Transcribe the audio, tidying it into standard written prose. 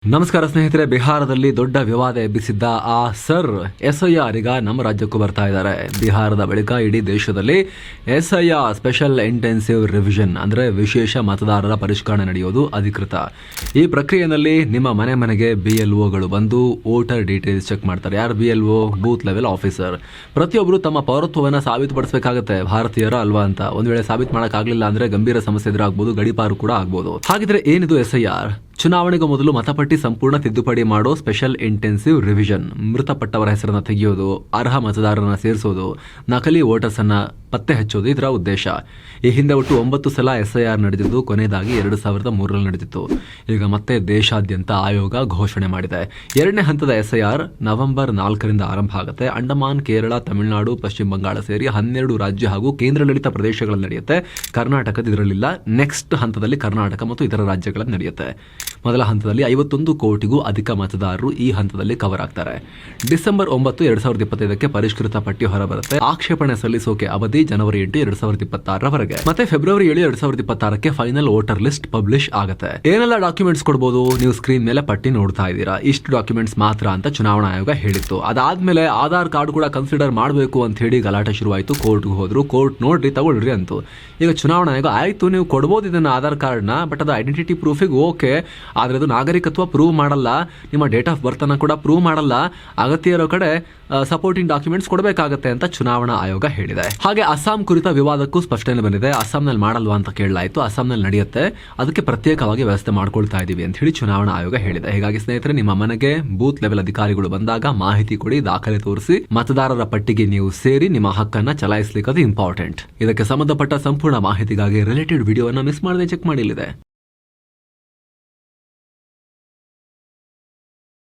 ನಮಸ್ಕಾರ ಸ್ನೇಹಿತರೆ, ಬಿಹಾರದಲ್ಲಿ ದೊಡ್ಡ ವಿವಾದ ಎಬ್ಬಿಸಿದ್ದ ಆ ಸರ್ SIR ಈಗ ನಮ್ಮ ರಾಜ್ಯಕ್ಕೂ ಬರ್ತಾ ಇದ್ದಾರೆ. ಬಿಹಾರದ ಬಳಿಕ ಇಡೀ ದೇಶದಲ್ಲಿ SIR ಸ್ಪೆಷಲ್ ಇಂಟೆನ್ಸಿವ್ ರಿವಿಷನ್ ಅಂದ್ರೆ ವಿಶೇಷ ಮತದಾರರ ಪರಿಷ್ಕರಣೆ ನಡೆಯೋದು ಅಧಿಕೃತ. ಈ ಪ್ರಕ್ರಿಯೆಯಲ್ಲಿ ನಿಮ್ಮ ಮನೆ ಮನೆಗೆ BLOಗಳು ಬಂದು ವೋಟರ್ ಡೀಟೇಲ್ಸ್ ಚೆಕ್ ಮಾಡ್ತಾರೆ. ಯಾರು BLO? Booth level officer. ಪ್ರತಿಯೊಬ್ಬರು ತಮ್ಮ ಪೌರತ್ವವನ್ನು ಸಾಬೀತುಪಡಿಸಬೇಕಾಗುತ್ತೆ, ಭಾರತೀಯರ ಅಲ್ವಾ ಅಂತ. ಒಂದ್ ವೇಳೆ ಸಾಬೀತು ಮಾಡಕ್ಕಾಗ್ಲಿಲ್ಲ ಅಂದ್ರೆ ಗಂಭೀರ ಸಮಸ್ಯೆ ಎದುರಾಗಬಹುದು, ಗಡೀಪಾರು ಕೂಡ ಆಗ್ಬಹುದು. ಹಾಗಿದ್ರೆ ಏನಿದು SIR? ಚುನಾವಣೆಗೂ ಮೊದಲು ಮತಪಟ್ಟಿ ಸಂಪೂರ್ಣ ತಿದ್ದುಪಡಿ ಮಾಡೋ ಸ್ಪೆಷಲ್ ಇಂಟೆನ್ಸಿವ್ ರಿವಿಷನ್. ಮೃತಪಟ್ಟವರ ಹೆಸರನ್ನ ತೆಗೆಯೋದು, ಅರ್ಹ ಮತದಾರರನ್ನ ಸೇರಿಸೋದು, ನಕಲಿ ವೋಟರ್ಸ್ ಅನ್ನ ಪತ್ತೆ ಹಚ್ಚೋದು ಇದರ ಉದ್ದೇಶ. ಈ ಹಿಂದೆ ಒಟ್ಟು 9 ಸಲ SIR ನಡೆದಿದ್ದು, ಕೊನೆಯದಾಗಿ 2003ರಲ್ಲಿ ನಡೆದಿತ್ತು. ಈಗ ಮತ್ತೆ ದೇಶಾದ್ಯಂತ ಆಯೋಗ ಘೋಷಣೆ ಮಾಡಿದೆ. ಎರಡನೇ ಹಂತದ SIR ನವೆಂಬರ್ 4ರಿಂದ ಆರಂಭ ಆಗುತ್ತೆ. ಅಂಡಮಾನ್, ಕೇರಳ, ತಮಿಳುನಾಡು, ಪಶ್ಚಿಮ ಬಂಗಾಳ ಸೇರಿ 12 ರಾಜ್ಯ ಹಾಗೂ ಕೇಂದ್ರಾಡಳಿತ ಪ್ರದೇಶಗಳಲ್ಲಿ ನಡೆಯುತ್ತೆ. ಕರ್ನಾಟಕದ ಇದರಲ್ಲಿಲ್ಲ. ನೆಕ್ಸ್ಟ್ ಹಂತದಲ್ಲಿ ಕರ್ನಾಟಕ ಮತ್ತು ಇತರ ರಾಜ್ಯಗಳಲ್ಲಿ ನಡೆಯುತ್ತೆ. ಮೊದಲ ಹಂತದಲ್ಲಿ 51 ಕೋಟಿಗೂ ಅಧಿಕ ಮತದಾರರು ಈ ಹಂತದಲ್ಲಿ ಕವರ್ ಆಗ್ತಾರೆ. ಡಿಸೆಂಬರ್ 9, 2025ಕ್ಕೆ ಪರಿಷ್ಕೃತ ಪಟ್ಟಿ ಹೊರಬರುತ್ತೆ. ಆಕ್ಷೇಪಣೆ ಸಲ್ಲಿಸೋಕೆ ಅವಧಿ ಜನವರಿ 8, 2026ರವರೆಗೆ. ಮತ್ತೆ ಫೆಬ್ರವರಿ 7, 2026ಕ್ಕೆ ಫೈನಲ್ ವೋಟರ್ ಲಿಸ್ಟ್ ಪಬ್ಲಿಷ್ ಆಗುತ್ತೆ. ಏನೆಲ್ಲ ಡಾಕ್ಯುಮೆಂಟ್ಸ್ ಕೊಡಬಹುದು? ನೀವು ಸ್ಕ್ರೀನ್ ಮೇಲೆ ಪಟ್ಟಿ ನೋಡ್ತಾ ಇದ್ದೀರಾ. ಇಷ್ಟು ಡಾಕ್ಯುಮೆಂಟ್ಸ್ ಮಾತ್ರ ಅಂತ ಚುನಾವಣಾ ಆಯೋಗ ಹೇಳಿತ್ತು. ಅದಾದ್ಮೇಲೆ ಆಧಾರ್ ಕಾರ್ಡ್ ಕೂಡ ಕನ್ಸಿಡರ್ ಮಾಡಬೇಕು ಅಂತ ಹೇಳಿ ಗಲಾಟೆ ಶುರುವಾಯಿತು. ಕೋರ್ಟ್ಗೆ ಹೋದ್ರು. ಕೋರ್ಟ್ ನೋಡ್ರಿ, ತಗೊಳ್ರಿ ಅಂತು. ಈಗ ಚುನಾವಣಾ ಆಯೋಗ ಆಯ್ತು, ನೀವು ಕೊಡಬಹುದು ಇದನ್ನ ಆಧಾರ್ ಕಾರ್ಡ್ನ, ಬಟ್ ಅದು ಐಡೆಂಟಿಟಿ ಪ್ರೂಫಿಗೆ ಓಕೆ, ಆದ್ರೆ ಅದು ನಾಗರಿಕತ್ವ ಪ್ರೂವ್ ಮಾಡಲ್ಲ, ನಿಮ್ಮ ಡೇಟ್ ಆಫ್ ಬರ್ತ್ ಅನ್ನ ಕೂಡ ಪ್ರೂವ್ ಮಾಡಲ್ಲ. ಅಗತ್ಯ ಇರೋ ಕಡೆ ಸಪೋರ್ಟಿಂಗ್ ಡಾಕ್ಯುಮೆಂಟ್ಸ್ ಕೊಡಬೇಕಾಗತ್ತೆ ಅಂತ ಚುನಾವಣಾ ಆಯೋಗ ಹೇಳಿದೆ. ಹಾಗೆ ಅಸ್ಸಾಂ ಕುರಿತ ವಿವಾದಕ್ಕೂ ಸ್ಪಷ್ಟನೆ ಬಂದಿದೆ. ಅಸ್ಸಾಂನಲ್ಲಿ ಮಾಡಲ್ವಾ ಅಂತ ಕೇಳಲಾಯಿತು. ಅಸ್ಸಾಂನಲ್ಲಿ ನಡೆಯುತ್ತೆ, ಅದಕ್ಕೆ ಪ್ರತ್ಯೇಕವಾಗಿ ವ್ಯವಸ್ಥೆ ಮಾಡ್ಕೊಳ್ತಾ ಇದೀವಿ ಅಂತ ಹೇಳಿ ಚುನಾವಣಾ ಆಯೋಗ ಹೇಳಿದೆ. ಹೀಗಾಗಿ ಸ್ನೇಹಿತರೆ, ನಿಮ್ಮ ಮನೆಗೆ ಬೂತ್ ಲೆವೆಲ್ ಅಧಿಕಾರಿಗಳು ಬಂದಾಗ ಮಾಹಿತಿ ಕೊಡಿ, ದಾಖಲೆ ತೋರಿಸಿ, ಮತದಾರರ ಪಟ್ಟಿಗೆ ನೀವು ಸೇರಿ ನಿಮ್ಮ ಹಕ್ಕನ್ನ ಚಲಾಯಿಸಲಿಕ್ಕೆ ಅದು ಇಂಪಾರ್ಟೆಂಟ್. ಇದಕ್ಕೆ ಸಂಬಂಧಪಟ್ಟ ಸಂಪೂರ್ಣ ಮಾಹಿತಿಗಾಗಿ ರಿಲೇಟೆಡ್ ವಿಡಿಯೋವನ್ನು ಮಿಸ್ ಮಾಡದೆ ಚೆಕ್ ಮಾಡಿಲ್ಲಿದೆ.